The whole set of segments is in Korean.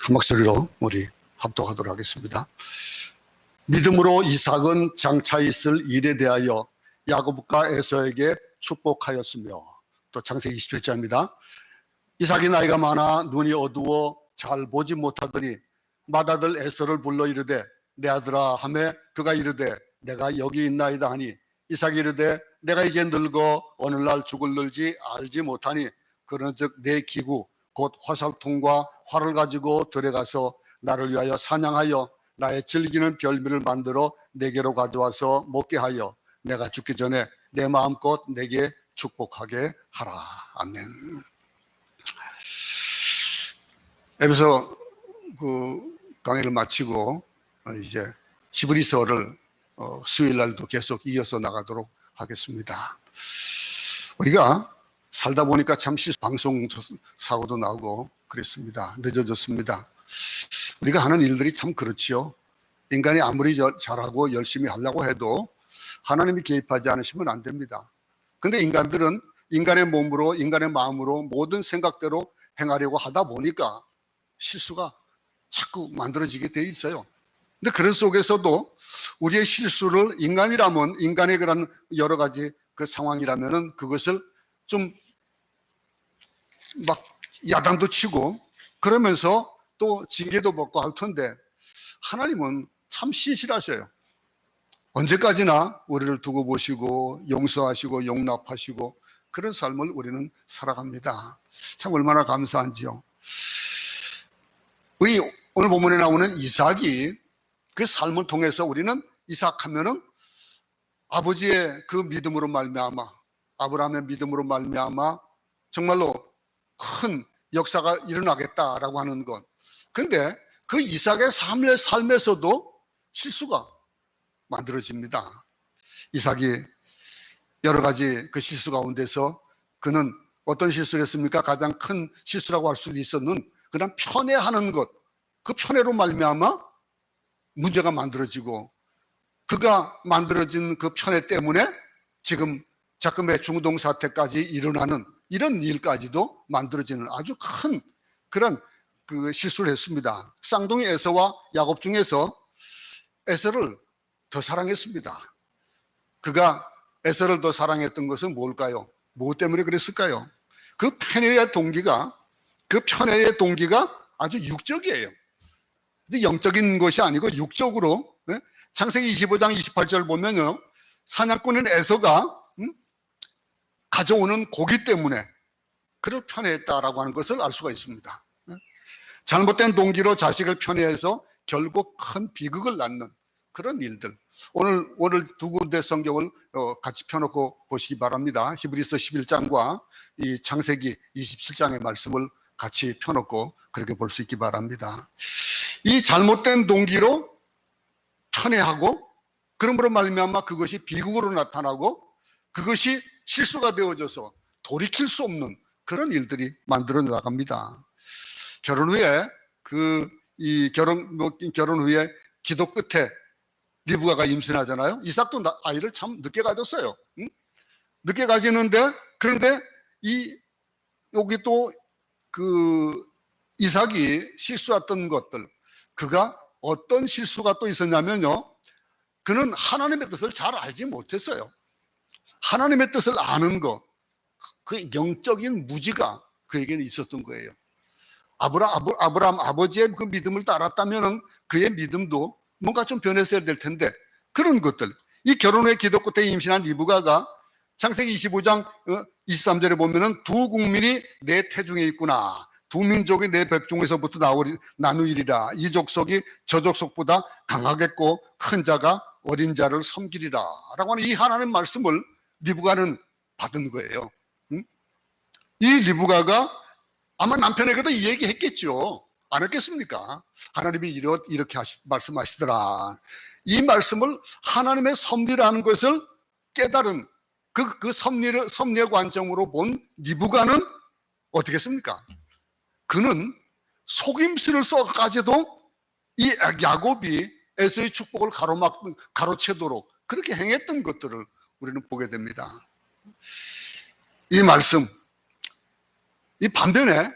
한 목소리로 우리 합독하도록 하겠습니다. 믿음으로 이삭은 장차 있을 일에 대하여 야곱과 에서에게 축복하였으며, 또 창세기 27장입니다. 이삭이 나이가 많아 눈이 어두워 잘 보지 못하더니 맏아들 에서를 불러 이르되 내 아들아 하매 그가 이르되 내가 여기 있나이다 하니 이삭이 이르되 내가 이제 늙어 오늘날 죽을는지 알지 못하니 그런즉 내 기구 곧 화살통과 활을 가지고 들어가서 나를 위하여 사냥하여 나의 즐기는 별미를 만들어 내게로 가져와서 먹게 하여 내가 죽기 전에 내 마음껏 내게 축복하게 하라. 아멘. 에베소 강의를 마치고 이제 히브리서를 수요일 날도 계속 이어서 나가도록 하겠습니다. 우리가 살다 보니까 참 방송 사고도 나오고 그랬습니다. 늦어졌습니다. 우리가 하는 일들이 참 그렇지요. 인간이 아무리 잘하고 열심히 하려고 해도 하나님이 개입하지 않으시면 안 됩니다. 근데 인간들은 인간의 몸으로 인간의 마음으로 모든 생각대로 행하려고 하다 보니까 실수가 자꾸 만들어지게 돼 있어요. 근데 그런 속에서도 우리의 실수를 인간이라면 인간의 그런 여러 가지 그 상황이라면은 그것을 좀 막 야단도 치고 그러면서 또 징계도 받고 할 텐데 하나님은 참 신실하셔요. 언제까지나 우리를 두고 보시고 용서하시고 용납하시고 그런 삶을 우리는 살아갑니다. 참 얼마나 감사한지요. 우리 오늘 본문에 나오는 이삭이 그 삶을 통해서 우리는 이삭 하면은 아버지의 그 믿음으로 말미암아, 아브라함의 믿음으로 말미암아 정말로 큰 역사가 일어나겠다라고 하는 것. 근데 그 이삭의 삶에서도 실수가 만들어집니다. 이삭이 여러 가지 그 실수 가운데서 그는 어떤 실수를 했습니까? 가장 큰 실수라고 할 수 있었는 그냥 편애하는 것, 그 편애로 말미암아 문제가 만들어지고 그가 만들어진 그 편애 때문에 지금 자금의 중동 사태까지 일어나는 이런 일까지도 만들어지는 아주 큰 그런 그 실수를 했습니다. 쌍둥이 에서와 야곱 중에서 에서를 더 사랑했습니다. 그가 에서를 더 사랑했던 것은 뭘까요? 무엇 때문에 그랬을까요? 그 편애의 동기가 아주 육적이에요. 근데 영적인 것이 아니고 육적으로, 창세기 25장 28절 보면요, 사냥꾼인 에서가 가져오는 고기 때문에 그를 편애했다라고 하는 것을 알 수가 있습니다. 잘못된 동기로 자식을 편애해서 결국 큰 비극을 낳는 그런 일들. 오늘 두 군데 성경을 같이 펴놓고 보시기 바랍니다. 히브리서 11장과 이 창세기 27장의 말씀을 같이 펴놓고 그렇게 볼 수 있기 바랍니다. 이 잘못된 동기로 편애하고 그러므로 말미암아 그것이 비극으로 나타나고 그것이 실수가 되어져서 돌이킬 수 없는 그런 일들이 만들어 나갑니다. 결혼 후에 결혼 후에 기도 끝에 리브가가 임신하잖아요. 이삭도 아이를 참 늦게 가졌어요. 늦게 가지는데 그런데 여기 또 그 이삭이 실수했던 것들, 그가 어떤 실수가 또 있었냐면요, 그는 하나님의 뜻을 잘 알지 못했어요. 하나님의 뜻을 아는 것, 그 영적인 무지가 그에게는 있었던 거예요. 아브라함 아버지의 그 믿음을 따랐다면 그의 믿음도 뭔가 좀 변했어야 될 텐데 그런 것들, 이 결혼 후에 기도 끝에 임신한 리브가가 창세기 25장 23절에 보면은 두 국민이 내 태중에 있구나, 두 민족이 내 백중에서부터 나누리라, 이 족속이 저 족속보다 강하겠고 큰 자가 어린 자를 섬기리라 라고 하는 이 하나님 말씀을 리브가는 받은 거예요. 이 리브가가 아마 남편에게도 이 얘기 했겠죠. 안 했겠습니까? 하나님이 이렇게 말씀하시더라. 이 말씀을 하나님의 섭리라는 것을 깨달은 그 섭리의 관점으로 본 리브가는 어떻게 했습니까? 그는 속임수를 써까지도 이 야곱이 에서의 축복을 가로채도록 그렇게 행했던 것들을 우리는 보게 됩니다. 이 말씀, 이 반면에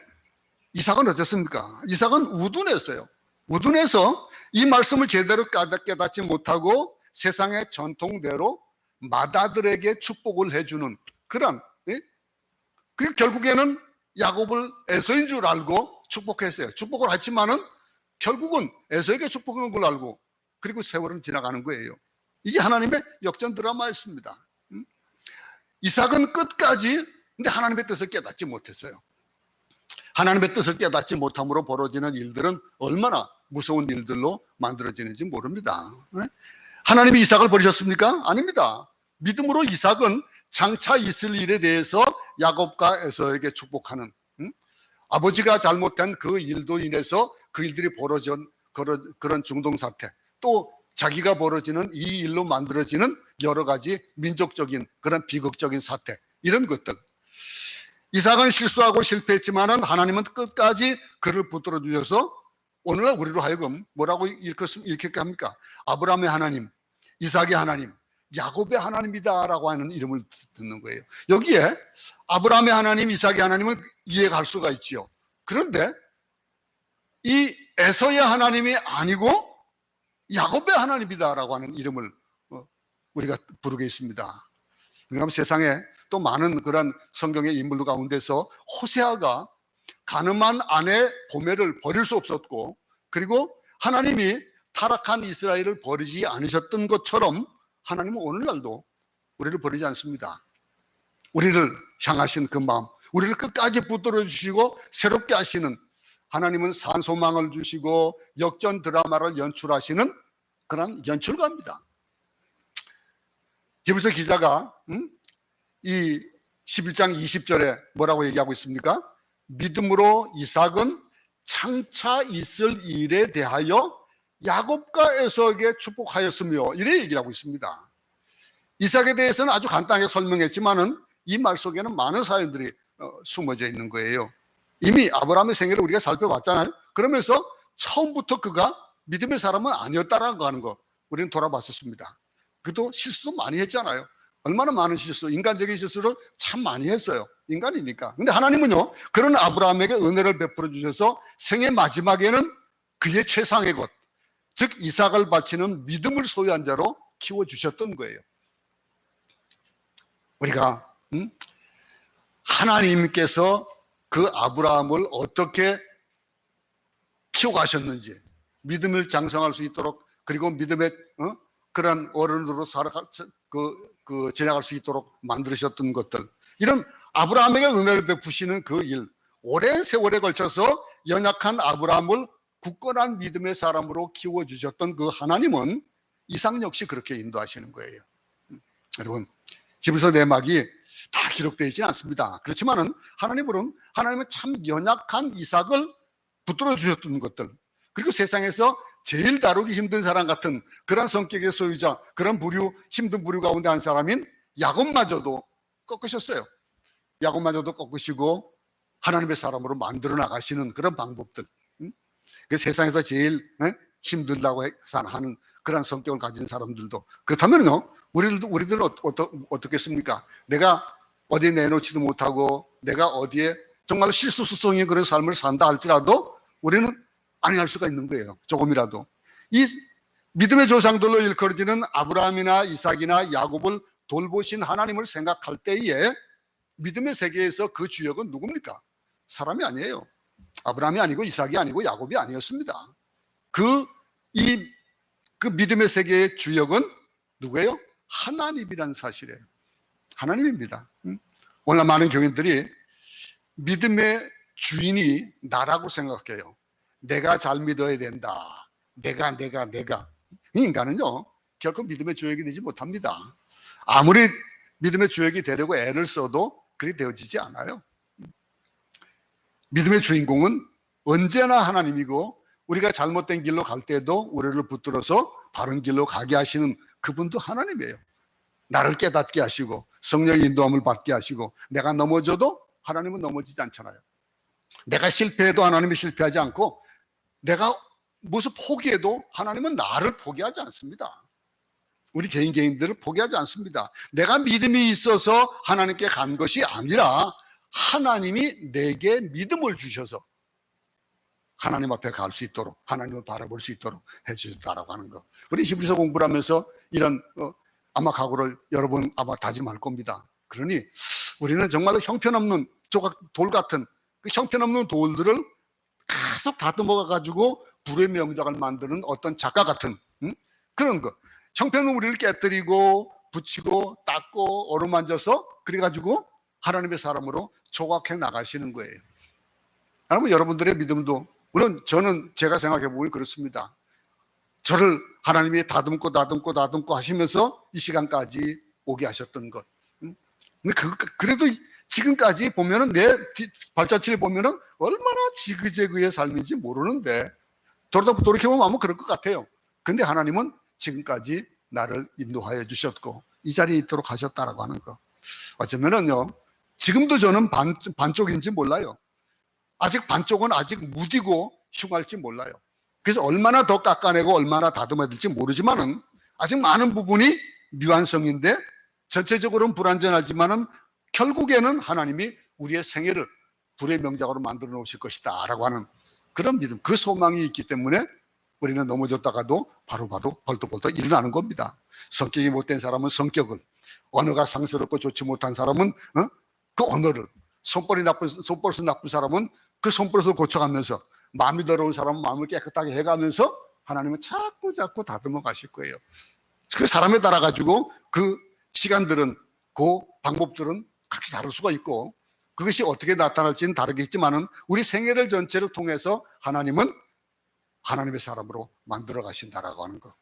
이삭은 어땠습니까? 이삭은 우둔했어요. 우둔해서 이 말씀을 제대로 깨닫지 못하고 세상의 전통대로 맏아들에게 축복을 해주는 그런, 예? 그 결국에는 야곱을 에서인 줄 알고 축복했어요. 축복을 했지만은 결국은 에서에게 축복한 걸 알고, 그리고 세월은 지나가는 거예요. 이게 하나님의 역전 드라마였습니다. 이삭은 끝까지 근데 하나님의 뜻을 깨닫지 못했어요. 하나님의 뜻을 깨닫지 못함으로 벌어지는 일들은 얼마나 무서운 일들로 만들어지는지 모릅니다. 하나님이 이삭을 버리셨습니까? 아닙니다. 믿음으로 이삭은 장차 있을 일에 대해서 야곱과 에서에게 축복하는, 아버지가 잘못한 그 일도 인해서 그 일들이 벌어진 그런 중동사태, 또 자기가 벌어지는 이 일로 만들어지는 여러 가지 민족적인 그런 비극적인 사태, 이런 것들. 이삭은 실수하고 실패했지만은 하나님은 끝까지 그를 붙들어 주셔서 오늘날 우리로 하여금 뭐라고 일컫게 합니까? 아브라함의 하나님, 이삭의 하나님, 야곱의 하나님이다라고 하는 이름을 듣는 거예요. 여기에 아브라함의 하나님, 이삭의 하나님은 이해할 수가 있지요. 그런데 이 에서의 하나님이 아니고 야곱의 하나님이다라고 하는 이름을 우리가 부르게 있습니다. 그럼 세상에 또 많은 그런 성경의 인물 가운데서 호세아가 가늠한 아내 고멜을 버릴 수 없었고, 그리고 하나님이 타락한 이스라엘을 버리지 않으셨던 것처럼 하나님은 오늘날도 우리를 버리지 않습니다. 우리를 향하신 그 마음, 우리를 끝까지 붙들어 주시고 새롭게 하시는, 하나님은 산소망을 주시고 역전 드라마를 연출하시는 그런 연출가입니다. 히브리서 기자가 이 11장 20절에 뭐라고 얘기하고 있습니까? 믿음으로 이삭은 장차 있을 일에 대하여 야곱과 에서에게 축복하였으며, 이래 얘기를 하고 있습니다. 이삭에 대해서는 아주 간단하게 설명했지만은 이 말 속에는 많은 사연들이 숨어져 있는 거예요. 이미 아브라함의 생애를 우리가 살펴봤잖아요. 그러면서 처음부터 그가 믿음의 사람은 아니었다라고 하는 거 우리는 돌아봤었습니다. 그도 실수도 많이 했잖아요. 얼마나 많은 실수, 인간적인 실수를 참 많이 했어요. 인간이니까. 근데 하나님은요, 그런 아브라함에게 은혜를 베풀어 주셔서 생애 마지막에는 그의 최상의 것, 즉 이삭을 바치는 믿음을 소유한 자로 키워주셨던 거예요. 우리가 하나님께서 그 아브라함을 어떻게 키워가셨는지, 믿음을 장성할 수 있도록, 그리고 믿음의 그런 어른으로 지나갈 수 있도록 만들으셨던 것들, 이런 아브라함에게 은혜를 베푸시는 그 일, 오랜 세월에 걸쳐서 연약한 아브라함을 굳건한 믿음의 사람으로 키워주셨던 그 하나님은 이삭 역시 그렇게 인도하시는 거예요. 여러분, 히브리서 내막이 다 기록되어 있지는 않습니다. 그렇지만은 하나님은 참 연약한 이삭을 붙들어 주셨던 것들, 그리고 세상에서 제일 다루기 힘든 사람 같은 그런 성격의 소유자, 그런 힘든 부류 가운데 한 사람인 야곱마저도 꺾으셨어요. 야곱마저도 꺾으시고 하나님의 사람으로 만들어 나가시는 그런 방법들. 그 세상에서 제일 힘들다고 하는 그런 성격을 가진 사람들도. 그렇다면요, 우리들은 어떻겠습니까? 내가 어디 내놓지도 못하고 내가 어디에 정말 실수수성의 그런 삶을 산다 할지라도 우리는 아니할 수가 있는 거예요. 조금이라도. 이 믿음의 조상들로 일컬어지는 아브라함이나 이삭이나 야곱을 돌보신 하나님을 생각할 때에 믿음의 세계에서 그 주역은 누굽니까? 사람이 아니에요. 아브라함이 아니고 이삭이 아니고 야곱이 아니었습니다. 그 믿음의 세계의 주역은 누구예요? 하나님이라는 사실이에요. 하나님입니다. 오늘 많은 교인들이 믿음의 주인이 나라고 생각해요. 내가 잘 믿어야 된다. 내가. 이 인간은요, 결코 믿음의 주역이 되지 못합니다. 아무리 믿음의 주역이 되려고 애를 써도 그리 되어지지 않아요. 믿음의 주인공은 언제나 하나님이고, 우리가 잘못된 길로 갈 때도 우리를 붙들어서 바른 길로 가게 하시는 그분도 하나님이에요. 나를 깨닫게 하시고 성령의 인도함을 받게 하시고, 내가 넘어져도 하나님은 넘어지지 않잖아요. 내가 실패해도 하나님이 실패하지 않고, 내가 무슨 포기해도 하나님은 나를 포기하지 않습니다. 우리 개인들을 포기하지 않습니다. 내가 믿음이 있어서 하나님께 간 것이 아니라 하나님이 내게 믿음을 주셔서 하나님 앞에 갈 수 있도록, 하나님을 바라볼 수 있도록 해주셨다라고 하는 거. 우리 히브리서 공부를 하면서 이런 아마 각오를 여러 번 아마 다짐할 겁니다. 그러니 우리는 정말로 형편없는 조각 돌 같은 그 형편없는 돌들을 계속 다듬어 가지고 불의 명작을 만드는 어떤 작가 같은 그런 거. 형편은 우리를 깨뜨리고 붙이고 닦고 어루만져서 그래가지고 하나님의 사람으로 조각해 나가시는 거예요. 여러분, 여러분들의 믿음도 물론 저는 제가 생각해 보니 그렇습니다. 저를 하나님이 다듬고 하시면서 이 시간까지 오게 하셨던 것. 근데 그래도 지금까지 보면은 내 발자취를 보면은 얼마나 지그재그의 삶인지 모르는데 돌이켜보면 아마 그럴 것 같아요. 근데 하나님은 지금까지 나를 인도하여 주셨고 이 자리에 있도록 하셨다라고 하는 거. 어쩌면은요, 지금도 저는 반쪽인지 몰라요. 아직 반쪽은 아직 무디고 흉할지 몰라요. 그래서 얼마나 더 깎아내고 얼마나 다듬어야 될지 모르지만은 아직 많은 부분이 미완성인데 전체적으로는 불완전하지만은 결국에는 하나님이 우리의 생애를 불의 명작으로 만들어 놓으실 것이다 라고 하는 그런 믿음, 그 소망이 있기 때문에 우리는 넘어졌다가도 바로바로 벌떡벌떡 일어나는 겁니다. 성격이 못된 사람은 성격을, 언어가 상스럽고 좋지 못한 사람은 그 언어를, 손버릇 나쁜 사람은 그 손버릇을 고쳐가면서, 마음이 더러운 사람은 마음을 깨끗하게 해가면서 하나님은 자꾸 다듬어 가실 거예요. 그 사람에 따라 가지고 그 시간들은, 그 방법들은 각기 다를 수가 있고 그것이 어떻게 나타날지는 다르겠지만은 우리 생애를 전체를 통해서 하나님은 하나님의 사람으로 만들어 가신다라고 하는 것,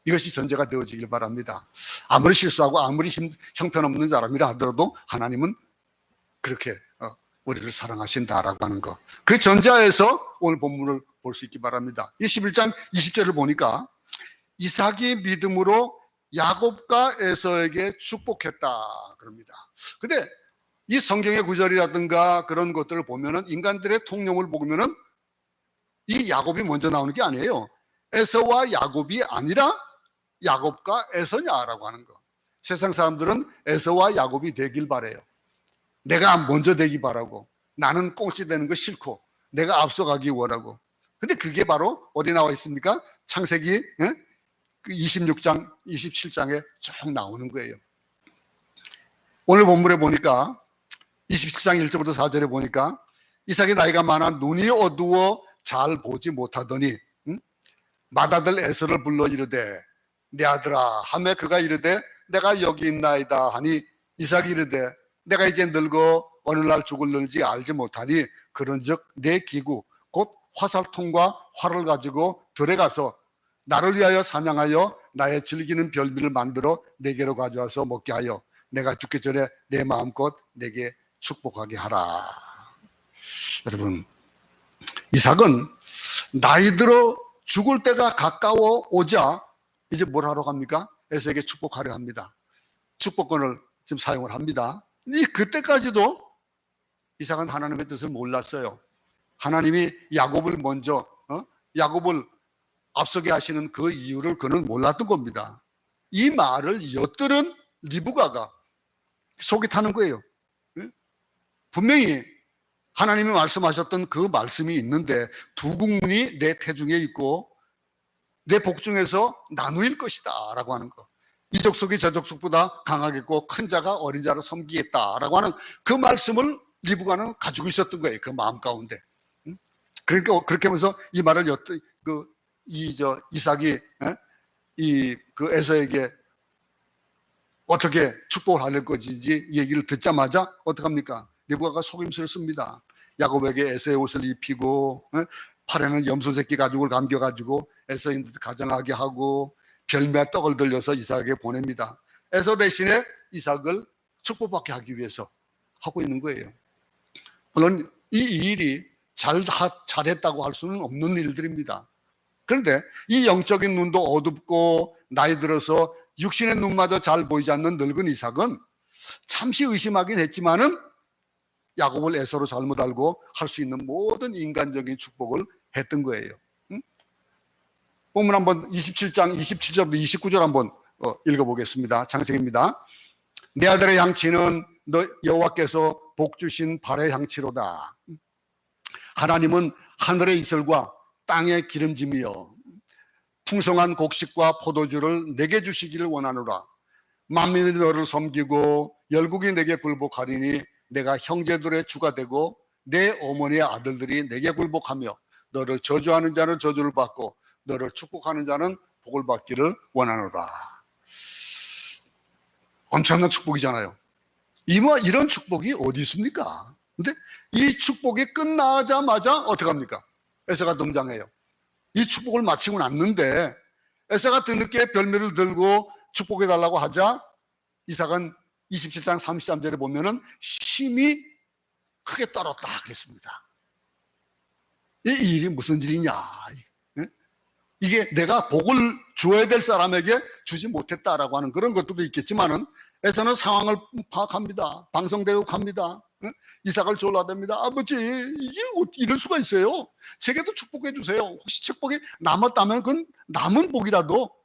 이것이 전제가 되어지길 바랍니다. 아무리 실수하고 아무리 형편없는 사람이라 하더라도 하나님은 그렇게 우리를 사랑하신다라고 하는 것, 그 전제하에서 오늘 본문을 볼 수 있기 바랍니다. 21장 20절을 보니까 이삭이 믿음으로 야곱과 에서에게 축복했다 그럽니다. 근데 이 성경의 구절이라든가 그런 것들을 보면은 인간들의 통념을 보면은 이 야곱이 먼저 나오는 게 아니에요. 에서와 야곱이 아니라 야곱과 에서냐라고 하는 거. 세상 사람들은 에서와 야곱이 되길 바래요. 내가 먼저 되기 바라고, 나는 꽁치 되는 거 싫고 내가 앞서가기 원하고. 근데 그게 바로 어디 나와 있습니까? 창세기 26장 27장에 쭉 나오는 거예요. 오늘 본문에 보니까 27장 1절부터 4절에 보니까 이삭이 나이가 많아 눈이 어두워 잘 보지 못하더니 맏아들 에서를 불러 이르되 내 아들아 하매 그가 이르되 내가 여기 있나이다 하니 이삭이 이르되 내가 이제 늙어 어느 날 죽을는지 알지 못하니 그런즉 내 기구 곧 화살통과 활을 가지고 들에 가서 나를 위하여 사냥하여 나의 즐기는 별미를 만들어 내게로 가져와서 먹게 하여 내가 죽기 전에 내 마음껏 내게 축복하게 하라. 여러분, 이삭은 나이 들어 죽을 때가 가까워 오자 이제 뭘 하러 갑니까? 에서에게 축복하려 합니다. 축복권을 지금 사용을 합니다. 그때까지도 이삭은 하나님의 뜻을 몰랐어요. 하나님이 야곱을 먼저 야곱을 앞서게 하시는 그 이유를 그는 몰랐던 겁니다. 이 말을 엿들은 리브가가 속이 타는 거예요. 분명히 하나님이 말씀하셨던 그 말씀이 있는데 두 국민이 내 태중에 있고 내 복중에서 나누일 것이다 라고 하는 거, 이 족속이 저 족속보다 강하겠고 큰 자가 어린 자를 섬기겠다 라고 하는 그 말씀을 리브가는 가지고 있었던 거예요. 그 마음 가운데. 그러니까 그렇게 하면서 이 말을 이삭이 그 에서에게 어떻게 축복을 하려는 것인지 얘기를 듣자마자 어떡합니까? 리브가가 속임수를 씁니다. 야곱에게 에서의 옷을 입히고 팔에는 염소 새끼 가죽을 감겨가지고 에서인 듯 가정하게 하고 별매 떡을 들려서 이삭에게 보냅니다. 에서 대신에 이삭을 축복받게 하기 위해서 하고 있는 거예요. 물론 이 일이 잘했다고 할 수는 없는 일들입니다. 그런데 이 영적인 눈도 어둡고 나이 들어서 육신의 눈마저 잘 보이지 않는 늙은 이삭은 잠시 의심하긴 했지만은 야곱을 에서로 잘못 알고 할 수 있는 모든 인간적인 축복을 했던 거예요. 본문 한번 27장 27절부터 29절 한번 읽어보겠습니다. 창세기입니다. 내 아들의 양치는 너 여호와께서 복 주신 발의 향치로다. 하나님은 하늘의 이슬과 땅의 기름짐이여 풍성한 곡식과 포도주를 내게 주시기를 원하노라. 만민이 너를 섬기고 열국이 내게 굴복하리니 내가 형제들의 주가 되고 내 어머니의 아들들이 내게 굴복하며 너를 저주하는 자는 저주를 받고 너를 축복하는 자는 복을 받기를 원하노라. 엄청난 축복이잖아요. 이런 축복이 어디 있습니까? 근데 이 축복이 끝나자마자 어떻게 합니까? 에서가 등장해요. 이 축복을 마치고 났는데 에서가 뒤늦게 별미를 들고 축복해달라고 하자 이삭은 27장 33절에 보면은 심히 크게 떨었다 하겠습니다. 이 일이 무슨 일이냐? 이게 내가 복을 줘야 될 사람에게 주지 못했다라고 하는 그런 것들도 있겠지만은 에서는 상황을 파악합니다. 방성대국합니다. 이삭을 졸라댑니다. 아버지, 이게 이럴 수가 있어요. 제게도 축복해 주세요. 혹시 축복이 남았다면 그건 남은 복이라도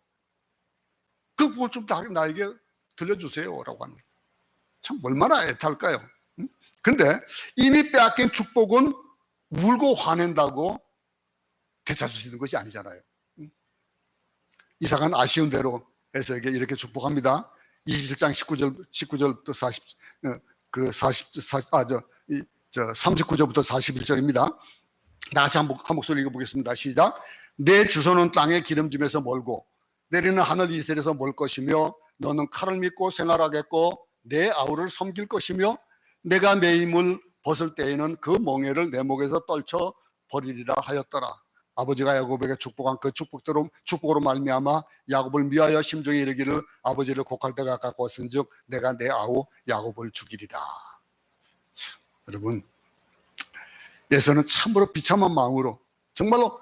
그 복을 좀 나에게 들려주세요 라고 하는, 참 얼마나 애탈까요? 근데 이미 빼앗긴 축복은 울고 화낸다고 되찾을 수 있는 것이 아니잖아요. 이삭은 아쉬운 대로 에서에게 이렇게 축복합니다. 27장 19절부터 39절부터 41절입니다. 나같이 한 목소리 읽어보겠습니다. 시작. 내 주소는 땅의 기름짐에서 멀고 내리는 하늘 이슬에서 멀 것이며 너는 칼을 믿고 생활하겠고 내 아우를 섬길 것이며 내가 내 힘을 벗을 때에는 그 멍에를 내 목에서 떨쳐 버리리라 하였더라. 아버지가 야곱에게 축복한 그 축복으로 말미암아 야곱을 미하여 심중에 이르기를 아버지를 곡할 때가 가까웠은즉 내가 내 아우 야곱을 죽이리라. 참, 여러분, 에서는 참으로 비참한 마음으로 정말로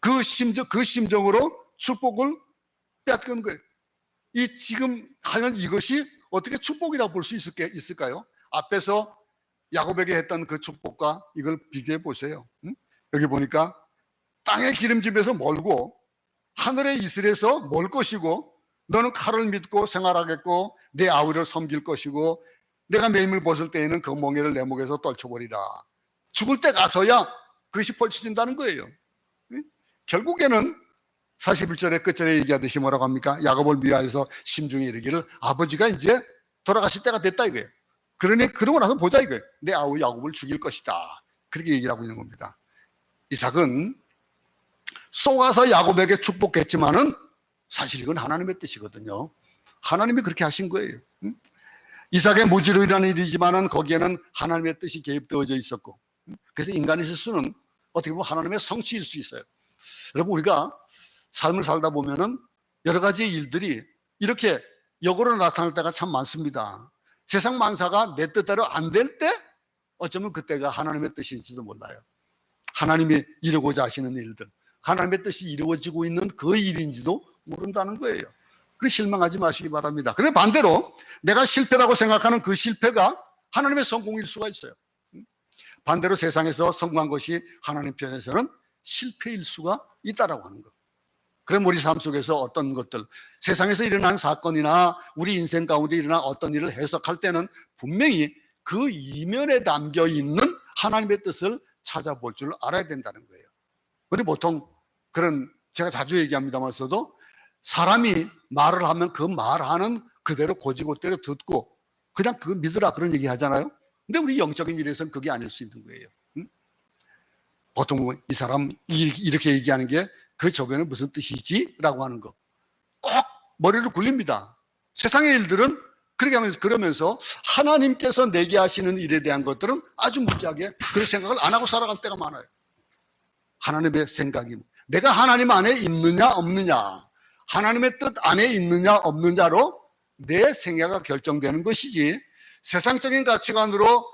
그 심정으로 축복을 빼앗긴 거예요. 이 지금 하는 이것이 어떻게 축복이라고 볼 수 있을까요? 앞에서 야곱에게 했던 그 축복과 이걸 비교해 보세요. 여기 보니까 땅의 기름짐에서 멀고 하늘의 이슬에서 멀 것이고 너는 칼을 믿고 생활하겠고 내 아우를 섬길 것이고 내가 매임을 벗을 때에는 그 멍에를 내 목에서 떨쳐버리라. 죽을 때 가서야 그것이 벌쳐진다는 거예요. 결국에는 41절의 끝절에 얘기하듯이 뭐라고 합니까? 야곱을 미워해서 심중에 이르기를 아버지가 이제 돌아가실 때가 됐다 이거예요. 그러고 나서 보자 이거예요. 내 아우 야곱을 죽일 것이다. 그렇게 얘기를 하고 있는 겁니다. 이삭은 속아서 야곱에게 축복했지만은 사실 이건 하나님의 뜻이거든요. 하나님이 그렇게 하신 거예요. 이삭의 무지로 일어난 일이지만은 거기에는 하나님의 뜻이 개입되어져 있었고, 그래서 인간의 실수는 어떻게 보면 하나님의 성취일 수 있어요. 여러분, 우리가 삶을 살다 보면은 여러 가지 일들이 이렇게 역으로 나타날 때가 참 많습니다. 세상 만사가 내 뜻대로 안 될 때 어쩌면 그때가 하나님의 뜻인지도 몰라요. 하나님이 이루고자 하시는 일들, 하나님의 뜻이 이루어지고 있는 그 일인지도 모른다는 거예요. 그래서 실망하지 마시기 바랍니다. 그런데 반대로 내가 실패라고 생각하는 그 실패가 하나님의 성공일 수가 있어요. 반대로 세상에서 성공한 것이 하나님 편에서는 실패일 수가 있다라고 하는 것. 그럼 우리 삶 속에서 어떤 것들, 세상에서 일어난 사건이나 우리 인생 가운데 일어난 어떤 일을 해석할 때는 분명히 그 이면에 담겨 있는 하나님의 뜻을 찾아볼 줄 알아야 된다는 거예요. 우리 보통 그런, 제가 자주 얘기합니다만서도 사람이 말을 하면 그 말하는 그대로 고지고대로 듣고 그냥 그거 믿으라 그런 얘기 하잖아요. 근데 우리 영적인 일에서는 그게 아닐 수 있는 거예요. 보통 이 사람 이렇게 얘기하는 게 그 저변에 무슨 뜻이지? 라고 하는 거 꼭 머리를 굴립니다. 세상의 일들은 그렇게 하면서, 그러면서 하나님께서 내게 하시는 일에 대한 것들은 아주 무지하게 그런 생각을 안 하고 살아갈 때가 많아요. 하나님의 생각이, 내가 하나님 안에 있느냐 없느냐, 하나님의 뜻 안에 있느냐 없느냐로 내 생애가 결정되는 것이지 세상적인 가치관으로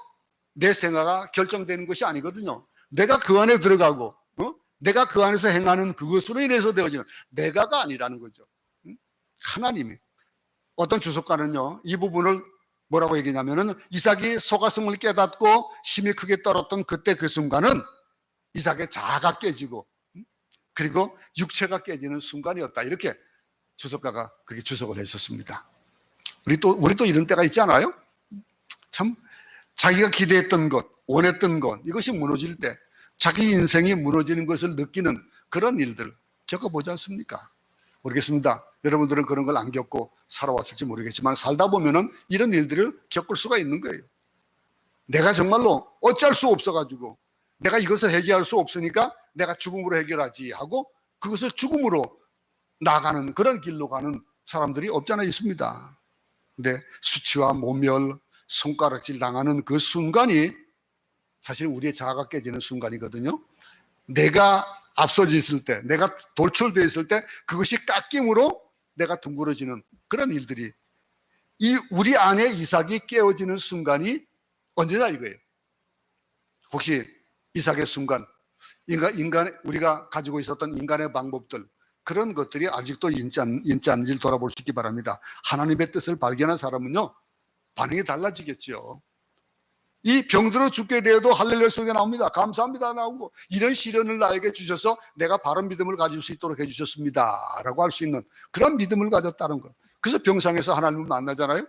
내 생애가 결정되는 것이 아니거든요. 내가 그 안에 들어가고 내가 그 안에서 행하는 그것으로 인해서 되어지는, 내가가 아니라는 거죠. 하나님이. 어떤 주석가는요 이 부분을 뭐라고 얘기하냐면은 이삭이 속았음을 깨닫고 심히 크게 떨었던 그때 그 순간은 이삭의 자아가 깨지고 그리고 육체가 깨지는 순간이었다, 이렇게 주석가가 그렇게 주석을 했었습니다. 우리 또 이런 때가 있지 않아요? 참 자기가 기대했던 것, 원했던 것, 이것이 무너질 때, 자기 인생이 무너지는 것을 느끼는 그런 일들 겪어보지 않습니까? 모르겠습니다. 여러분들은 그런 걸 안 겪고 살아왔을지 모르겠지만 살다 보면은 이런 일들을 겪을 수가 있는 거예요. 내가 정말로 어쩔 수 없어가지고 내가 이것을 해결할 수 없으니까 내가 죽음으로 해결하지 하고 그것을 죽음으로 나가는 그런 길로 가는 사람들이 없잖아 있습니다. 근데 수치와 모멸, 손가락질 당하는 그 순간이 사실 우리의 자아가 깨지는 순간이거든요. 내가 앞서져 있을 때, 내가 돌출되어 있을 때 그것이 깎임으로 내가 둥그러지는 그런 일들이 이 우리 안에 이삭이 깨어지는 순간이 언제냐 이거예요. 혹시 이삭의 순간, 우리가 가지고 있었던 인간의 방법들 그런 것들이 아직도 인지 않는지를 돌아볼 수 있기 바랍니다. 하나님의 뜻을 발견한 사람은요 반응이 달라지겠죠. 이 병들어 죽게 되어도 할렐루야 소리가 나옵니다. 감사합니다 나오고 이런 시련을 나에게 주셔서 내가 바른 믿음을 가질 수 있도록 해주셨습니다 라고 할 수 있는 그런 믿음을 가졌다는 것. 그래서 병상에서 하나님을 만나잖아요.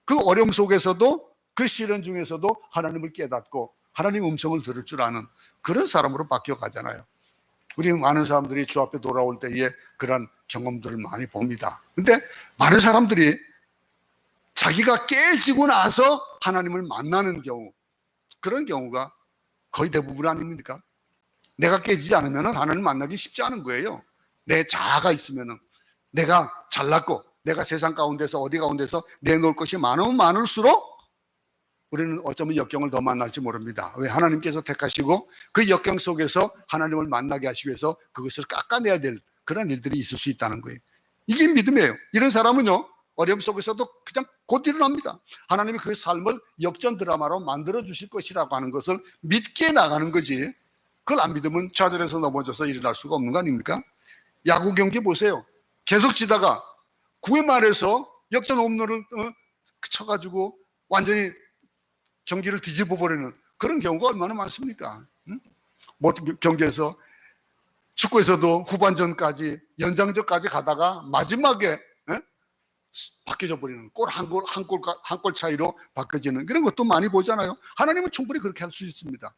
그 어려움 속에서도 그 시련 중에서도 하나님을 깨닫고 하나님 음성을 들을 줄 아는 그런 사람으로 바뀌어 가잖아요. 우리 많은 사람들이 주 앞에 돌아올 때에 그런 경험들을 많이 봅니다. 근데 많은 사람들이 자기가 깨지고 나서 하나님을 만나는 경우, 그런 경우가 거의 대부분 아닙니까? 내가 깨지지 않으면 하나님을 만나기 쉽지 않은 거예요. 내 자아가 있으면 내가 잘났고 내가 세상 가운데서 어디 가운데서 내놓을 것이 많으면 많을수록 우리는 어쩌면 역경을 더 만날지 모릅니다. 왜? 하나님께서 택하시고 그 역경 속에서 하나님을 만나게 하시기 위해서 그것을 깎아내야 될 그런 일들이 있을 수 있다는 거예요. 이게 믿음이에요. 이런 사람은요 어려움 속에서도 그냥 곧 일어납니다. 하나님이 그 삶을 역전 드라마로 만들어 주실 것이라고 하는 것을 믿게 나가는 거지, 그걸 안 믿으면 좌절해서 넘어져서 일어날 수가 없는 거 아닙니까? 야구 경기 보세요. 계속 치다가 9회 말에서 역전 홈런을 쳐가지고 완전히 경기를 뒤집어 버리는 그런 경우가 얼마나 많습니까? 뭐 경기에서 축구에서도 후반전까지 연장전까지 가다가 마지막에 바뀌어져 버리는 골 한 골 차이로 바뀌어지는 그런 것도 많이 보잖아요. 하나님은 충분히 그렇게 할 수 있습니다.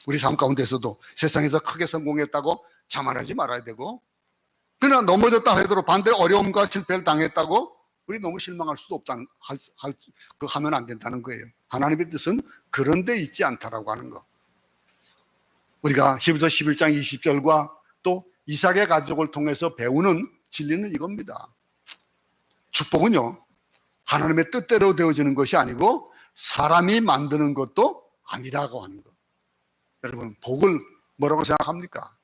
우리 삶 가운데서도 세상에서 크게 성공했다고 자만하지 말아야 되고, 그러나 넘어졌다 하더라도 반대로 어려움과 실패를 당했다고 우리 너무 실망할 수도 없다는, 하면 안 된다는 거예요. 하나님의 뜻은 그런 데 있지 않다라고 하는 거. 우리가 히브리서 11장 20절과 또 이삭의 가족을 통해서 배우는 진리는 이겁니다. 축복은요 하나님의 뜻대로 되어지는 것이 아니고 사람이 만드는 것도 아니라고 하는 것. 여러분, 복을 뭐라고 생각합니까?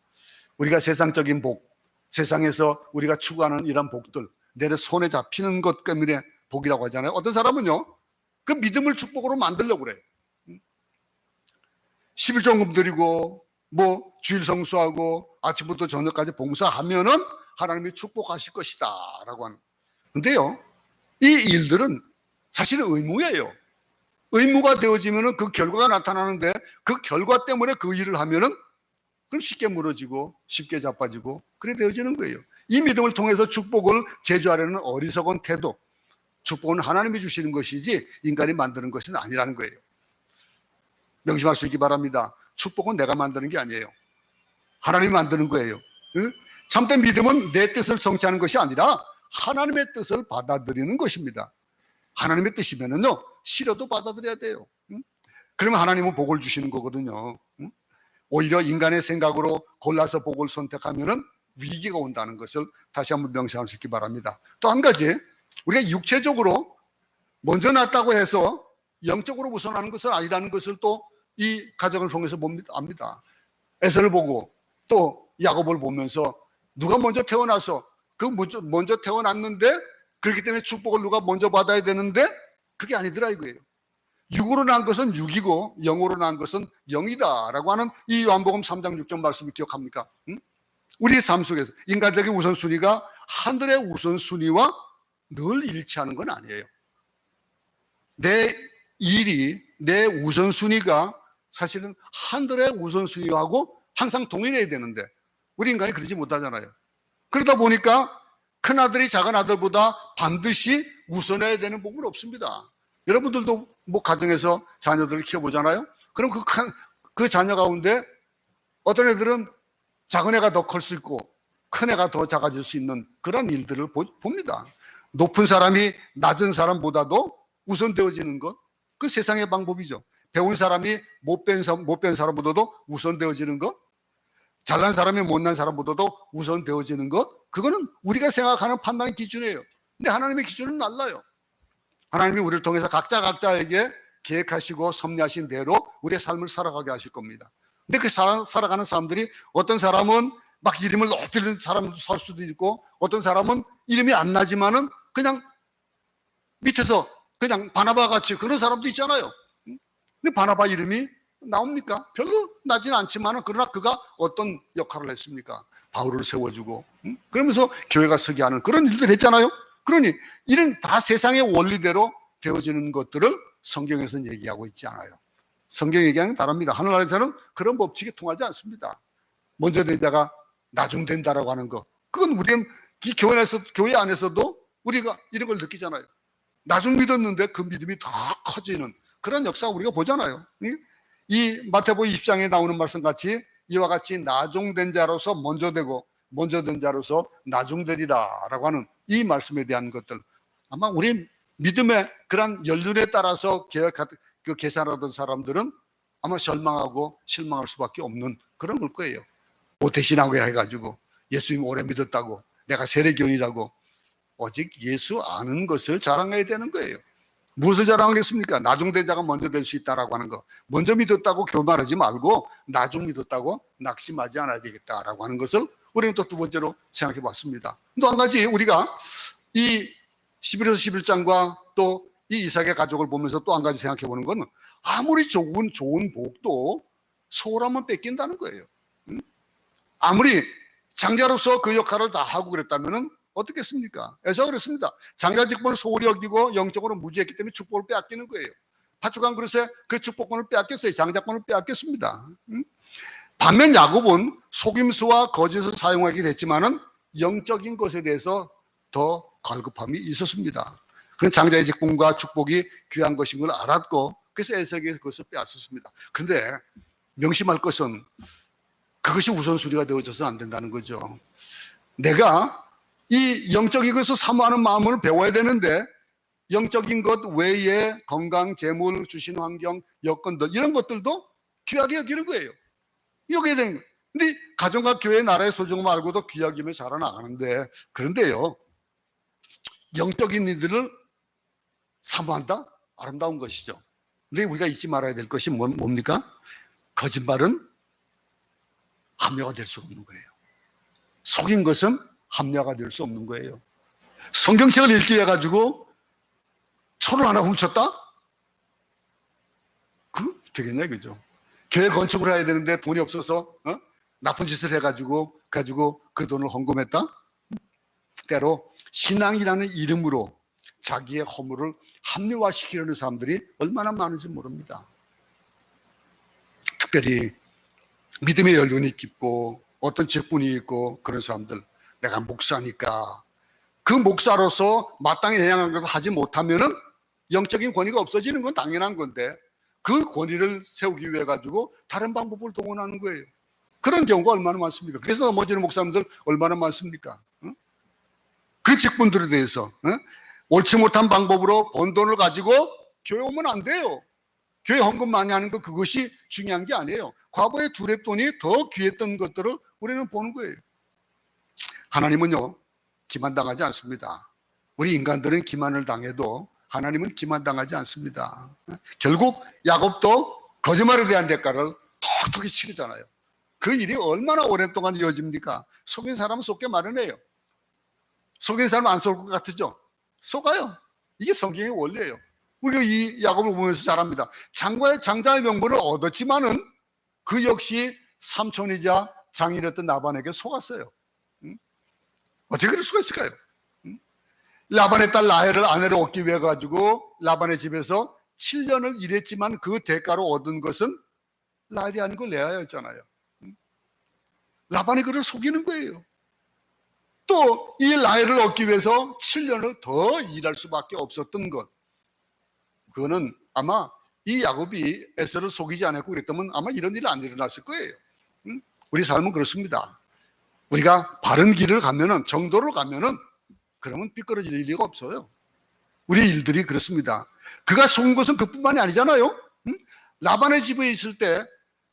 우리가 세상적인 복, 세상에서 우리가 추구하는 이런 복들, 내 손에 잡히는 것 때문에 복이라고 하잖아요. 어떤 사람은요 그 믿음을 축복으로 만들려고 그래요. 11조금 드리고 뭐 주일 성수하고 아침부터 저녁까지 봉사하면은 하나님이 축복하실 것이다 라고 하는. 근데요 이 일들은 사실은 의무예요. 의무가 되어지면은 그 결과가 나타나는데 그 결과 때문에 그 일을 하면은 그럼 쉽게 무너지고 쉽게 자빠지고 그래 되어지는 거예요. 이 믿음을 통해서 축복을 제조하려는 어리석은 태도, 축복은 하나님이 주시는 것이지 인간이 만드는 것은 아니라는 거예요. 명심할 수 있기 바랍니다. 축복은 내가 만드는 게 아니에요. 하나님이 만드는 거예요. 참된 믿음은 내 뜻을 성취하는 것이 아니라 하나님의 뜻을 받아들이는 것입니다. 하나님의 뜻이면은요 싫어도 받아들여야 돼요. 그러면 하나님은 복을 주시는 거거든요. 오히려 인간의 생각으로 골라서 복을 선택하면은 위기가 온다는 것을 다시 한번 명심할 수 있기 바랍니다. 또 한 가지, 우리가 육체적으로 먼저 났다고 해서 영적으로 우선하는 것은 아니라는 것을 또 이 가정을 통해서 압니다. 에서를 보고 또 야곱을 보면서 누가 먼저 태어나서 먼저 태어났는데 그렇기 때문에 축복을 누가 먼저 받아야 되는데 그게 아니더라 이거예요. 육으로 난 것은 육이고 영으로 난 것은 영이다 라고 하는 이 요한복음 3장 6절 말씀을 기억합니까? 우리 삶 속에서 인간적인 우선순위가 하늘의 우선순위와 늘 일치하는 건 아니에요. 내 일이, 내 우선순위가 사실은 하늘의 우선순위하고 항상 동일해야 되는데 우리 인간이 그러지 못하잖아요. 그러다 보니까 큰아들이 작은아들보다 반드시 우선해야 되는 복은 없습니다. 여러분들도 뭐 가정에서 자녀들을 키워보잖아요. 그럼 그 자녀 가운데 어떤 애들은 작은 애가 더 클 수 있고 큰 애가 더 작아질 수 있는 그런 일들을 봅니다. 높은 사람이 낮은 사람보다도 우선되어지는 것, 그 세상의 방법이죠. 배운 사람이 못 배운 사람보다도 우선되어지는 것, 잘난 사람이 못난 사람보다도 우선되어지는 것, 그거는 우리가 생각하는 판단 기준이에요. 근데 하나님의 기준은 달라요. 하나님이 우리를 통해서 각자에게 계획하시고 섭리하신 대로 우리의 삶을 살아가게 하실 겁니다. 근데 그 살아가는 사람들이 어떤 사람은 막 이름을 높이는 사람도 살 수도 있고, 어떤 사람은 이름이 안 나지만은 그냥 밑에서 그냥 바나바 같이 그런 사람도 있잖아요. 근데 바나바 이름이 나옵니까? 별로 나지는 않지만은 그러나 그가 어떤 역할을 했습니까? 바울을 세워주고 그러면서 교회가 서게 하는 그런 일들 했잖아요. 그러니 이런 다 세상의 원리대로 되어지는 것들을 성경에서는 얘기하고 있지 않아요. 성경 얘기하는 게 다릅니다. 하늘나라에서는 그런 법칙이 통하지 않습니다. 먼저 된 자가 나중 된 자라고 하는 거, 그건 우리는 교회 안에서도 우리가 이런 걸 느끼잖아요. 나중 믿었는데 그 믿음이 더 커지는 그런 역사 우리가 보잖아요. 이 마태복음 20장에 나오는 말씀 같이 이와 같이 나중된 자로서 먼저 되고 먼저 된 자로서 나중되리라 라고 하는 이 말씀에 대한 것들, 아마 우리 믿음의 그런 연륜에 따라서 계산하던 사람들은 아마 절망하고 실망할 수밖에 없는 그런 걸 거예요. 모태신앙고 해가지고 예수님 오래 믿었다고, 내가 세례교인이라고, 오직 예수 아는 것을 자랑해야 되는 거예요. 무엇을 자랑하겠습니까? 나중된 자가 먼저 될 수 있다라고 하는 거. 먼저 믿었다고 교만하지 말고 나중 믿었다고 낙심하지 않아야 되겠다라고 하는 것을 우리는 또 두 번째로 생각해 봤습니다. 또 한 가지, 우리가 이 11에서 11장과 또 이 이삭의 가족을 보면서 또 한 가지 생각해 보는 건, 아무리 좋은 복도 소홀하면 뺏긴다는 거예요. 아무리 장자로서 그 역할을 다 하고 그랬다면은 어떻겠습니까? 에서가 그랬습니다. 장자 직분을 소홀히 여기고 영적으로 무지했기 때문에 축복을 빼앗기는 거예요. 파죽한 그릇에 그 축복권을 빼앗겼어요. 장자권을 빼앗겼습니다. 반면 야곱은 속임수와 거짓을 사용하게 됐지만은 영적인 것에 대해서 더 갈급함이 있었습니다. 그런 장자의 직분과 축복이 귀한 것인 걸 알았고, 그래서 에서에게서 그것을 빼앗았습니다. 그런데 명심할 것은 그것이 우선순위가 되어져서는 안 된다는 거죠. 내가 이 영적인 것을 사모하는 마음을 배워야 되는데, 영적인 것 외에 건강, 재물, 주신 환경, 여건들, 이런 것들도 귀하게 여기는 거예요. 여기야 되는 거예요. 근데 가정과 교회, 나라의 소중함 알고도 귀하기면 자라나가는데, 그런데요, 영적인 일들을 사모한다? 아름다운 것이죠. 근데 우리가 잊지 말아야 될 것이 뭡니까? 거짓말은 합리화가 될 수 없는 거예요. 속인 것은 합리화가 될 수 없는 거예요. 성경책을 읽기 위해 가지고 초를 하나 훔쳤다? 그 되겠냐 이거죠. 교회 건축을 해야 되는데 돈이 없어서 나쁜 짓을 해가지고 그 돈을 헌금했다? 때로 신앙이라는 이름으로 자기의 허물을 합리화시키려는 사람들이 얼마나 많은지 모릅니다. 특별히 믿음의 연륜이 깊고 어떤 직분이 있고 그런 사람들, 내가 목사니까 그 목사로서 마땅히 해야 하는 것을 하지 못하면은 영적인 권위가 없어지는 건 당연한 건데, 그 권위를 세우기 위해 가지고 다른 방법을 동원하는 거예요. 그런 경우가 얼마나 많습니까? 그래서 넘어지는 목사님들 얼마나 많습니까? 그 직분들에 대해서 옳지 못한 방법으로 번 돈을 가지고 교회 오면 안 돼요. 교회 헌금 많이 하는 거, 그것이 중요한 게 아니에요. 과거의 두랩돈이 더 귀했던 것들을 우리는 보는 거예요. 하나님은요, 기만당하지 않습니다. 우리 인간들은 기만을 당해도 하나님은 기만당하지 않습니다. 결국 야곱도 거짓말에 대한 대가를 톡톡히 치르잖아요. 그 일이 얼마나 오랫동안 이어집니까? 속인 사람은 속게 마련해요. 속인 사람은 안 속을 것 같으죠? 속아요. 이게 성경의 원리예요. 우리가 이 야곱을 보면서 잘 압니다. 장자의 명분을 얻었지만은 그 역시 삼촌이자 장인이었던 라반에게 속았어요. 어떻게 그럴 수가 있을까요? 라반의 딸 라헬을 아내로 얻기 위해 가지고 라반의 집에서 7년을 일했지만 그 대가로 얻은 것은 라헬이 아니고 레아였잖아요. 라반이 그를 속이는 거예요. 또 이 라헬을 얻기 위해서 7년을 더 일할 수밖에 없었던 것, 그거는 아마 이 야곱이 에서를 속이지 않았고 그랬다면 아마 이런 일이 안 일어났을 거예요. 우리 삶은 그렇습니다. 우리가 바른 길을 가면은, 정도를 가면은, 그러면 삐뚤어질 리가 없어요. 우리 일들이 그렇습니다. 그가 속은 것은 그뿐만이 아니잖아요. 응? 라반의 집에 있을 때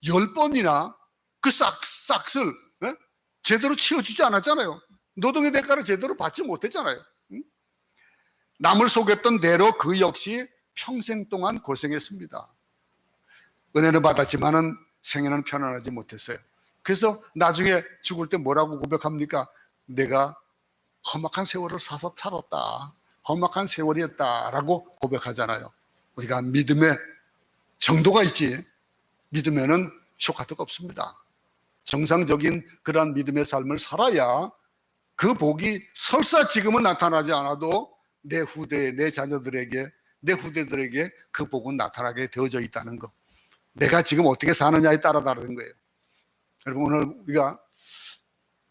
10번이나 그 싹을 제대로 치워주지 않았잖아요. 노동의 대가를 제대로 받지 못했잖아요. 응? 남을 속였던 대로 그 역시 평생 동안 고생했습니다. 은혜는 받았지만은 생애는 편안하지 못했어요. 그래서 나중에 죽을 때 뭐라고 고백합니까? 내가 험악한 세월을 사서 살았다. 험악한 세월이었다라고 고백하잖아요. 우리가 믿음의 정도가 있지, 믿음에는 쇼카트가 없습니다. 정상적인 그러한 믿음의 삶을 살아야 그 복이 설사 지금은 나타나지 않아도 내 후대에, 내 자녀들에게, 내 후대들에게 그 복은 나타나게 되어져 있다는 것. 내가 지금 어떻게 사느냐에 따라 다른 거예요. 여러분, 오늘 우리가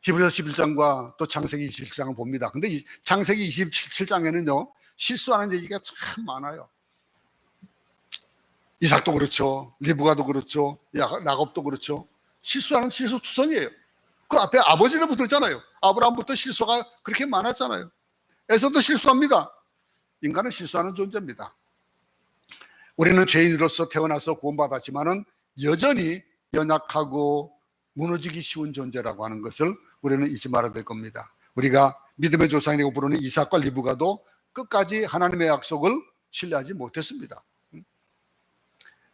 히브리서 11장과 또 창세기 27장을 봅니다. 근데 이 창세기 27장에는요, 실수하는 얘기가 참 많아요. 이삭도 그렇죠. 리브가도 그렇죠. 야곱도 그렇죠. 실수하는 실수투성이에요. 그 앞에 아버지를 붙었잖아요. 아브라함부터 실수가 그렇게 많았잖아요. 에서도 실수합니다. 인간은 실수하는 존재입니다. 우리는 죄인으로서 태어나서 구원받았지만은 여전히 연약하고 무너지기 쉬운 존재라고 하는 것을 우리는 잊지 말아야 될 겁니다. 우리가 믿음의 조상이라고 부르는 이삭과 리브가도 끝까지 하나님의 약속을 신뢰하지 못했습니다.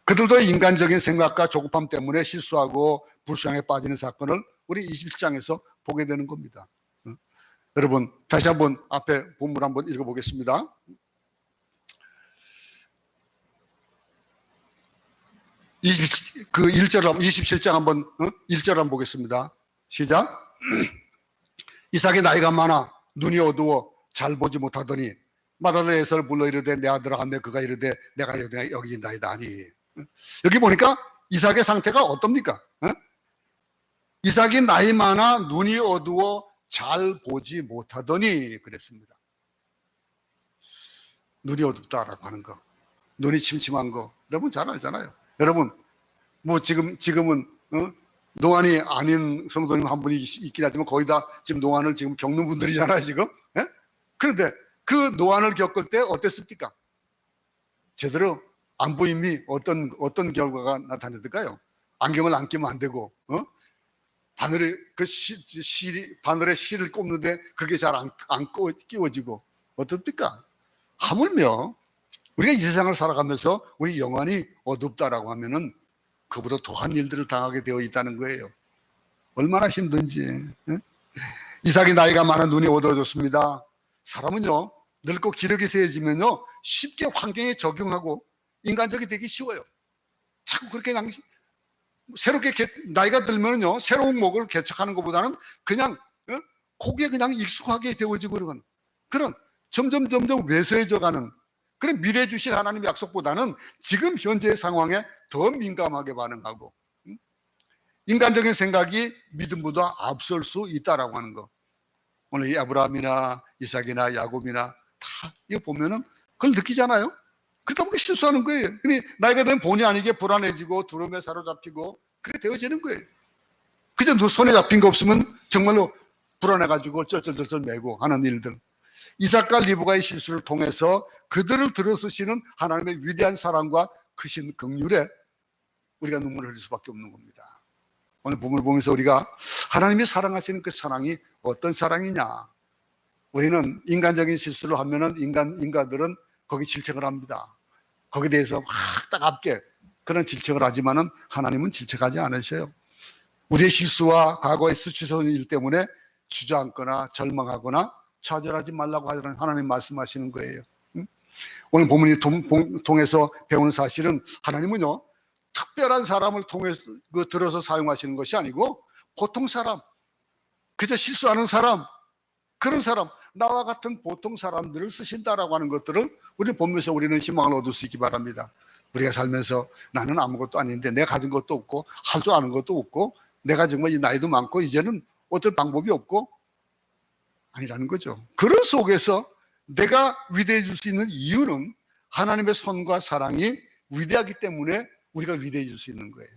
그들도 인간적인 생각과 조급함 때문에 실수하고 불신앙에 빠지는 사건을 우리 27장에서 보게 되는 겁니다. 여러분, 다시 한번 앞에 본문 한번 읽어보겠습니다. 27장 한번 1절 한번 보겠습니다. 시작. 이삭의 나이가 많아 눈이 어두워 잘 보지 못하더니 맏아들 에서를 불러 이르되 내 아들아 하며 그가 이르되 내가 여기 있나이다 하니. 여기 보니까 이삭의 상태가 어떻습니까? 이삭이 나이 많아 눈이 어두워 잘 보지 못하더니 그랬습니다. 눈이 어둡다라고 하는 거, 눈이 침침한 거, 여러분 잘 알잖아요. 여러분, 뭐 지금은 노안이 아닌 성도님 한 분이 있긴 하지만 거의 다 지금 노안을 지금 겪는 분들이잖아요, 지금. 예? 그런데 그 노안을 겪을 때 어땠습니까? 제대로 안 보임이 어떤 결과가 나타났을까요? 안경을 안 끼면 안 되고, 바늘에 바늘에 실을 꼽는데 그게 잘 안 끼워지고, 어떻습니까? 하물며 우리가 이 세상을 살아가면서 우리 영혼이 어둡다라고 하면은 그보다 더한 일들을 당하게 되어 있다는 거예요. 얼마나 힘든지. 이삭이 나이가 많아 눈이 어두워졌습니다. 사람은요, 늙고 기력이 세지면요 쉽게 환경에 적용하고 인간적이 되기 쉬워요. 자꾸 그렇게 그냥 새롭게 나이가 들면요 새로운 목을 개척하는 것보다는 그냥 거기에 그냥 익숙하게 되어지고 그런 점점 왜소해져가는 그런 미래 주실 하나님의 약속보다는 지금 현재의 상황에 더 민감하게 반응하고 인간적인 생각이 믿음보다 앞설 수 있다라고 하는 거. 오늘 이 아브라함이나 이삭이나 야곱이나 다 이거 보면은 그걸 느끼잖아요. 그러다 보니 실수하는 거예요. 근데 나이가 되면 본의 아니게 불안해지고 두려움에 사로잡히고 그렇게 되어지는 거예요. 그저 손에 잡힌 거 없으면 정말로 불안해가지고 쩔쩔쩔쩔 매고 하는 일들. 이삭과 리브가의 실수를 통해서 그들을 들어서시는 하나님의 위대한 사랑과 크신 긍휼에 우리가 눈물을 흘릴 수밖에 없는 겁니다. 오늘 본문을 보면서 우리가 하나님이 사랑하시는 그 사랑이 어떤 사랑이냐. 우리는 인간적인 실수를 하면은 인간들은 거기 질책을 합니다. 거기에 대해서 막 따갑게 그런 질책을 하지만은 하나님은 질책하지 않으셔요. 우리의 실수와 과거의 수치스러운 일 때문에 주저앉거나 절망하거나 좌절하지 말라고 하나님 말씀하시는 거예요. 오늘 본문이 통해서 배우는 사실은 하나님은요 특별한 사람을 통해서 들어서 사용하시는 것이 아니고 보통 사람, 그저 실수하는 사람, 그런 사람, 나와 같은 보통 사람들을 쓰신다라고 하는 것들을 우리 보면서 우리는 희망을 얻을 수 있기 바랍니다. 우리가 살면서 나는 아무것도 아닌데 내가 가진 것도 없고 할 줄 아는 것도 없고 내가 정말 이 나이도 많고 이제는 어떨 방법이 없고 아니라는 거죠. 그런 속에서 내가 위대해질 수 있는 이유는 하나님의 손과 사랑이 위대하기 때문에 우리가 위대해질 수 있는 거예요.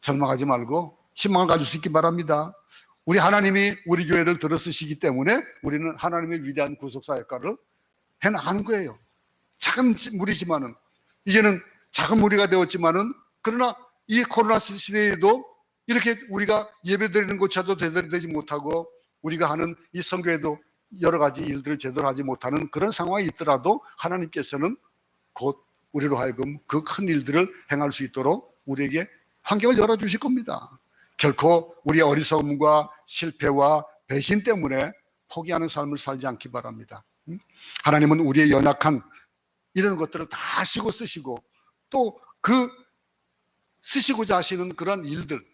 절망하지 말고 희망을 가질 수 있기 바랍니다. 우리 하나님이 우리 교회를 들어쓰시기 때문에 우리는 하나님의 위대한 구속사 역할을 해나가는 거예요. 작은 무리지만은, 이제는 작은 무리가 되었지만은, 그러나 이 코로나 시대에도 이렇게 우리가 예배드리는 곳차도 제대로 되지 못하고 우리가 하는 이 선교에도 여러 가지 일들을 제대로 하지 못하는 그런 상황이 있더라도 하나님께서는 곧 우리로 하여금 그 큰 일들을 행할 수 있도록 우리에게 환경을 열어주실 겁니다. 결코 우리의 어리석음과 실패와 배신 때문에 포기하는 삶을 살지 않기 바랍니다. 하나님은 우리의 연약한 이런 것들을 다 아시고 쓰시고 또 그 쓰시고자 하시는 그런 일들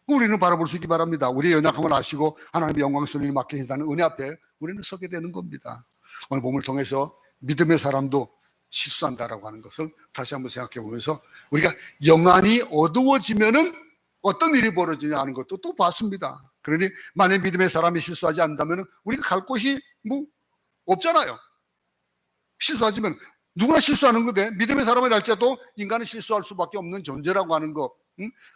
우리는 바라볼 수 있기 바랍니다. 우리의 연약함을 아시고 하나님의 영광스러운 일을 맡기신다는 은혜 앞에 우리는 서게 되는 겁니다. 오늘 본문을 통해서 믿음의 사람도 실수한다라고 하는 것을 다시 한번 생각해 보면서 우리가 영안이 어두워지면은 어떤 일이 벌어지냐 하는 것도 또 봤습니다. 그러니 만약 믿음의 사람이 실수하지 않는다면 우리가 갈 곳이 뭐 없잖아요. 실수하지만 누구나 실수하는 건데 믿음의 사람이랄지라도 인간은 실수할 수밖에 없는 존재라고 하는 것.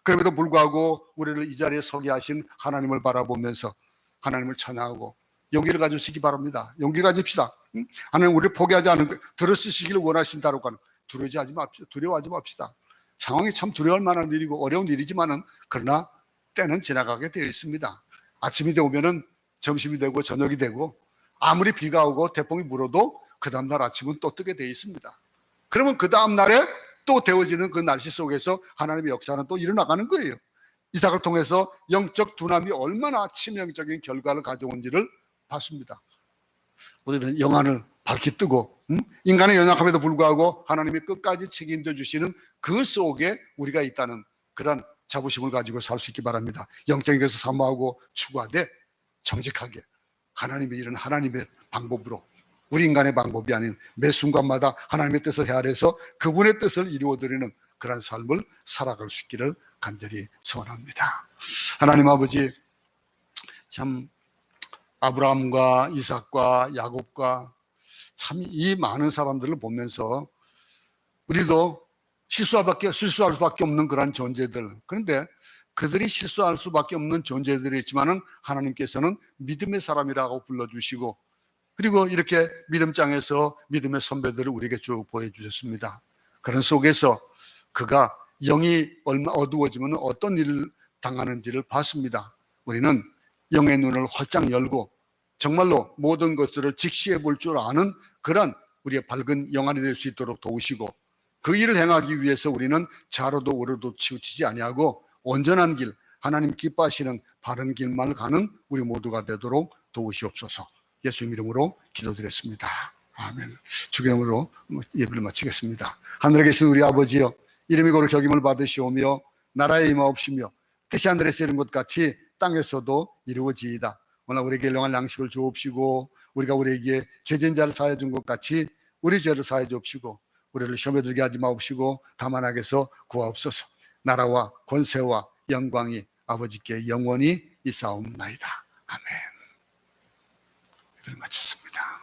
그럼에도 불구하고 우리를 이 자리에 서게 하신 하나님을 바라보면서 하나님을 찬양하고 용기를 가지시기 바랍니다. 용기를 가집시다. 하나님 우리를 포기하지 않은 것, 들어쓰시기를 원하신다고 하는 두려워하지 맙시다. 상황이 참 두려울 만한 일이고 어려운 일이지만은 그러나 때는 지나가게 되어 있습니다. 아침이 되면은 점심이 되고 저녁이 되고 아무리 비가 오고 태풍이 불어도 그 다음날 아침은 또 뜨게 되어 있습니다. 그러면 그 다음날에 또 데워지는 그 날씨 속에서 하나님의 역사는 또 일어나가는 거예요. 이삭을 통해서 영적 둔함이 얼마나 치명적인 결과를 가져온지를 봤습니다. 우리는 영안을 밝히 뜨고 인간의 연약함에도 불구하고 하나님이 끝까지 책임져 주시는 그 속에 우리가 있다는 그런 자부심을 가지고 살 수 있기 바랍니다. 영적인 것을 사모하고 추구하되 정직하게 하나님의 일은 하나님의 방법으로 우리 인간의 방법이 아닌 매 순간마다 하나님의 뜻을 헤아려서 그분의 뜻을 이루어드리는 그런 삶을 살아갈 수 있기를 간절히 소원합니다. 하나님 아버지, 참 아브라함과 이삭과 야곱과 참 이 많은 사람들을 보면서 우리도 실수할 수밖에 없는 그런 존재들, 그런데 그들이 실수할 수밖에 없는 존재들이 있지만은 하나님께서는 믿음의 사람이라고 불러주시고 그리고 이렇게 믿음장에서 믿음의 선배들을 우리에게 쭉 보여주셨습니다. 그런 속에서 그가 영이 얼마 어두워지면 어떤 일을 당하는지를 봤습니다. 우리는 영의 눈을 활짝 열고 정말로 모든 것들을 직시해 볼 줄 아는 그런 우리의 밝은 영안이 될 수 있도록 도우시고 그 일을 행하기 위해서 우리는 좌로도 우로도 치우치지 아니하고 온전한 길, 하나님 기뻐하시는 바른 길만 가는 우리 모두가 되도록 도우시옵소서. 예수님 이름으로 기도드렸습니다. 아멘. 주의 이름으로 예배를 마치겠습니다. 하늘에 계신 우리 아버지여, 이름이 거룩 여김을 받으시오며 나라에 임하옵시며 뜻이 하늘에서 이룬 것 같이 땅에서도 이루어지이다. 오늘 우리에게 일용할 양식을 주옵시고 우리가 우리에게 죄진 자를 사하여 준 것 같이 우리 죄를 사하여 주옵시고 우리를 시험에 들게 하지 마옵시고 다만 악에서 구하옵소서. 나라와 권세와 영광이 아버지께 영원히 있사옵나이다. 아멘. 마쳤습니다.